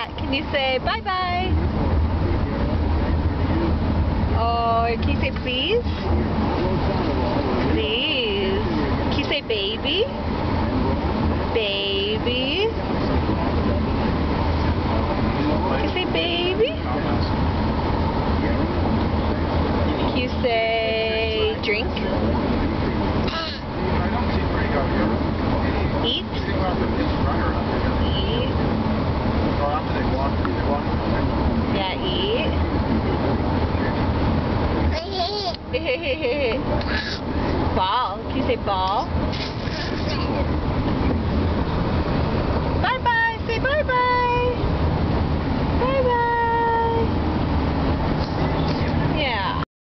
that? Can you say bye-bye? Oh, can you say please? Please. Can you say baby? Baby. Can you say baby? Can you say drink? Eat? Eat. Yeah, eat. Ball. Can you say ball? Bye-bye. Say bye-bye.